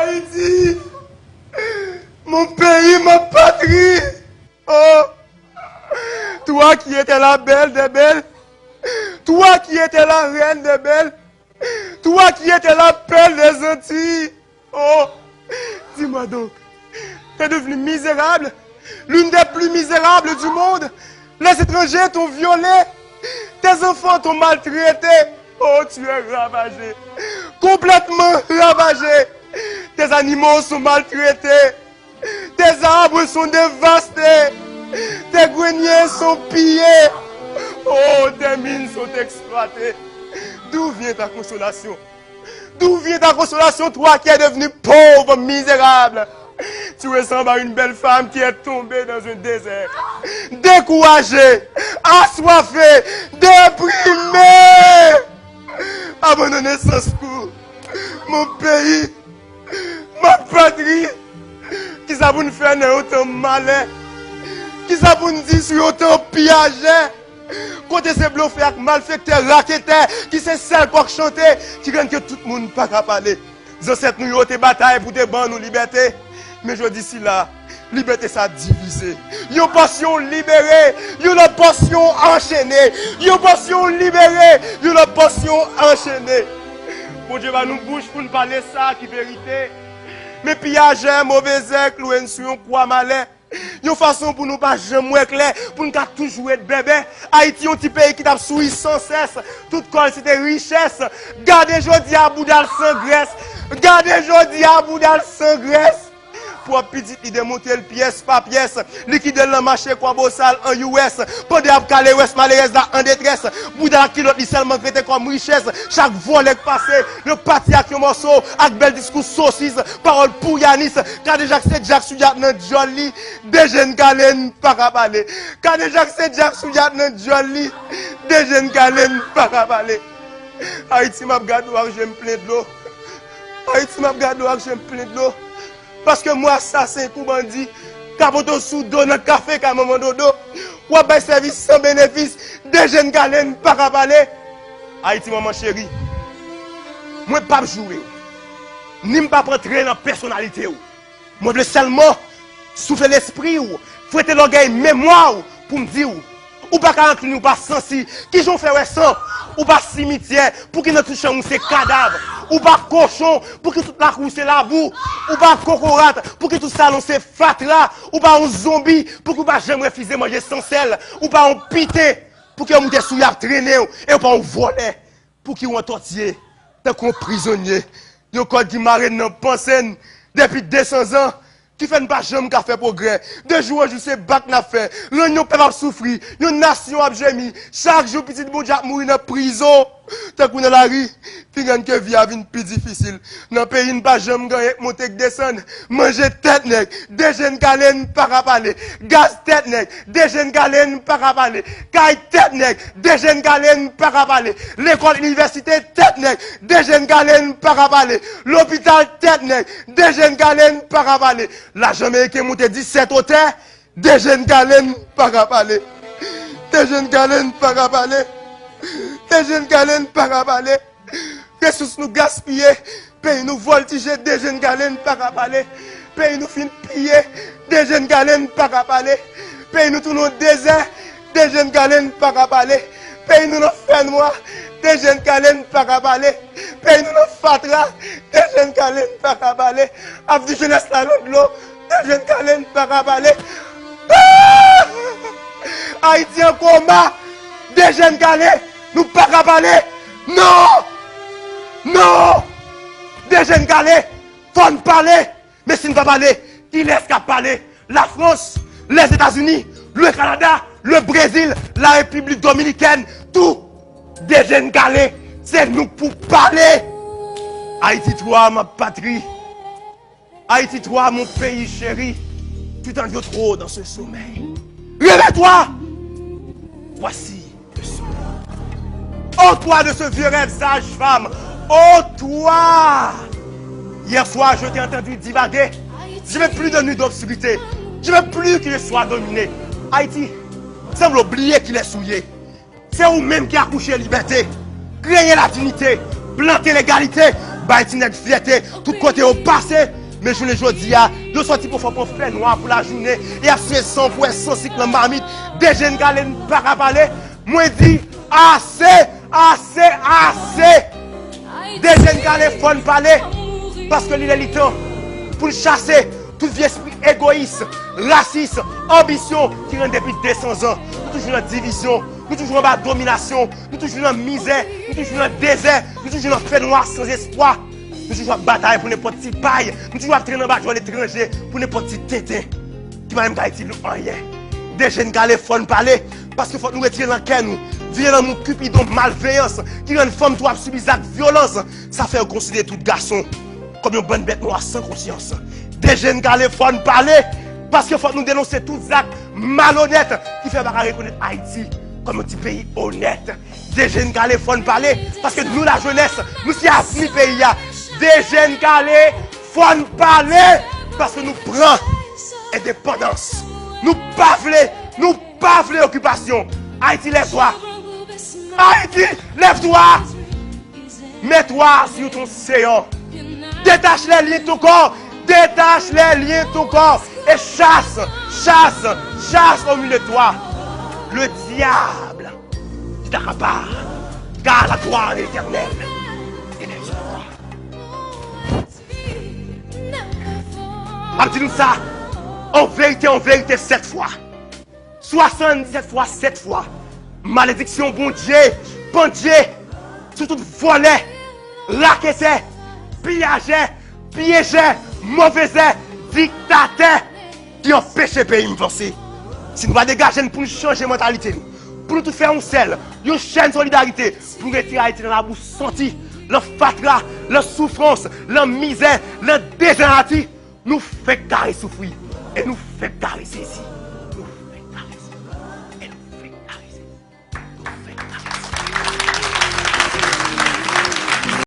Haïti, mon pays, ma patrie. Oh, toi qui étais la belle des belles, toi qui étais la reine des belles, toi qui étais la perle des Antilles. Oh, dis-moi donc, t'es devenu misérable, l'une des plus misérables du monde. Les étrangers t'ont violé, tes enfants t'ont maltraité. Oh, tu es ravagé, complètement ravagé. Tes animaux sont maltraités, tes arbres sont dévastés, tes greniers sont pillés. Oh, tes mines sont exploitées. D'où vient ta consolation? D'où vient ta consolation, toi qui es devenu pauvre, misérable? Tu ressembles à une belle femme qui est tombée dans un désert, découragée, assoiffée, déprimée, abandonnée sans secours. Mon pays, ma patrie, qui ça vous fait autant malin, qui ça vous dit sur autant piégé, côté ces bluffés avec malfaiteurs, raquetteurs, qui c'est celle pour chanter, qui gagne que tout le monde pas qu'à parler. Ils ont cette nous ont bataille pour te ban nos libertés. Mais je dis ici là, liberté ça divisé. Une portion libérée, une portion enchaînée, une portion libérée, une portion enchaînée. Bon Dieu va nous bouche pour nous parler ça qui vérité. Mais pillage, mauvais cloué sur un quoi malin. Une façon pour nous pas jamais clair, pour nous toujours être bébé. Haïti est un petit pays qui t'a souri sans cesse. Tout col c'était richesse. Gardez jodi à boudal sans graisse. Gardez jodi à boudal sans graisse. Pour petit il démonter le pièce par pièce, liquide le marché quoi bossal en US, pendant à caler ouest malheureuse en détresse, bouda qui l'autre seulement traité comme richesse, chaque volet passé, le parti avec un morceau, avec bel discours saucisse, parole pour Yanis, quand déjà c'est Jack Souyat dans Jolly, des jeunes galen pas cabalé, quand déjà c'est Jack Souyat dans Jolly, des jeunes galen pas cabalé. Haïti m'a regardé j'aime plein de l'eau. Haïti m'a regardé j'aime plein de l'eau. Parce que moi, assassin, coup bandit, capote sous dos dans le café, qu'à un moment dodo, ou à un service sans bénéfice, des jeunes galènes, pas qu'à parler. Haïti, maman chérie, moi, pas jouer, ni pas rentrer dans la personnalité. Moi, je veux seulement souffler l'esprit, fouetter l'orgueil, mémoire, pour me dire, ou pas qu'à incliner, ou pas sensi, qui j'en fait ça, ou pas cimetière, pour qu'il ne touche pas ces cadavres. Ou pas cochon, pour que toute la cour c'est la boue. Ou pas cocorate, pour que tout salon c'est fatra. Ou pas un zombie, pour que pas jamais refuser manger sans sel. Ou pas un pité, pour que vous sous y traîner. Et ou pas un volet, pour que vous un tortier, tant qu'on prisonnier. Yon code qui marre dans pensée depuis 200 ans. Qui fait pas jamais qu'à faire progrès. De jour en jour, c'est bac n'a fait. L'union peut pas souffrir. Une nation a gémi. Chaque jour, petit bon Dieu mourir dans la prison. Tant qu'on est la rue, puis gagne que vie a une plus difficile. Dans le pays, ne pas jamais gagner, monter que descendre. Manger tête nègre. Des jeunes galènes pas à parler. Gaz tête nègre. Des jeunes galènes pas à parler. Caille tête nègre. Des jeunes galènes pas à parler. L'école, université tête nègre. Des jeunes galènes pas à parler. L'hôpital tête nègre. Des jeunes galènes pas à parler. La Jamaïque est montée 17 hôtels, des jeunes galènes pas à parler. Des jeunes galènes pas à parler. Des jeunes galènes pas à parler. Ressources nous gaspiller, pays nous voltiger, des jeunes galènes pas à parler. Pays nous fin piller, des jeunes galènes pas à parler. Pays nous tournons désert, des jeunes galènes pas à parler. Pays nous dans fait noir, des jeunes galènes pas à parler. Pays nous dans fatra, des jeunes galènes pas à parler. Avec du jeunesse la de l'eau, des jeunes galènes pas à parler. Haïti en combat, des jeunes galets, nous pas à parler. Non! Non! Des jeunes galets, faut parler. Mais si nous pas parler, qui laisse qu'à parler? La France, les États-Unis, le Canada, le Brésil, la République dominicaine, tout. Des jeunes galets, c'est nous pour parler. Haïti, toi, ma patrie. Haïti, toi, mon pays chéri. Tu t'en viens trop dans ce sommeil. Réveille-toi! Voici le sommeil. Oh, toi de ce vieux rêve sage-femme. Oh, toi! Hier soir, je t'ai entendu divaguer. Je ne veux plus de nuit d'obscurité. Je ne veux plus qu'il soit dominé. Haïti semble oublier qu'il est souillé. C'est vous-même qui a couché la liberté, créé la dignité, planté l'égalité, bah tu n'es fierté, tout côté au passé. Mais je le dis, nous sortis pour faire fait noir pour la journée. Et à 100 pour 100 cycles de marmite, des jeunes gars ne pas parler. Moi dis, assez, assez, assez. Des jeunes gars ne font parler. Parce que l'île est le temps pour chasser tout vieux esprit égoïste, raciste, ambition qui rend depuis 200 ans. Nous toujours en division, nous toujours en domination, nous toujours en misère, nous toujours en désert, nous toujours en fait noir sans espoir. Nous toujours en bataille pour n'importe qui paille, nous toujours en train en bataille l'étranger pour n'importe qui tétin. Qui va même dire nous rien. Des jeunes gars les font parler parce qu'il faut nous retirer dans le cœur nous. Violent nous cupidon malveillance qui rend une femme trop subir cette violence. Ça fait considérer tout garçon comme une bonne bête noire sans conscience. Des jeunes gars les font parler parce qu'il faut nous dénoncer tous les actes malhonnêtes qui fait reconnaître Haïti comme un petit pays honnête. Des jeunes gars les font parler parce que nous la jeunesse, nous sommes à ce pays. Des jeunes gars les font parler parce que nous prenons indépendance. Nous pas voulons occupation. Haïti lève-toi. Haïti lève-toi. Mets-toi sur ton séant. Détache les liens de ton corps. Détache les liens de ton corps. Et chasse au milieu de toi le diable qui t'accapare. Car la gloire est éternelle. Et les dis-nous ça. En vérité, 7 fois. 77 fois, 7 fois. Malédiction, bon Dieu, surtout volé, raquetté, piégé, mauvais, dictateur, qui empêche le pays de avancer. Si nous ne dégager pour nous changer la mentalité, pour nous tout faire un seul, une chaîne de solidarité, pour retirer Haïti dans la bouche sentie, la fatra, la souffrance, la misère, la désert, nous fait carré souffrir et nous fait carré saisir.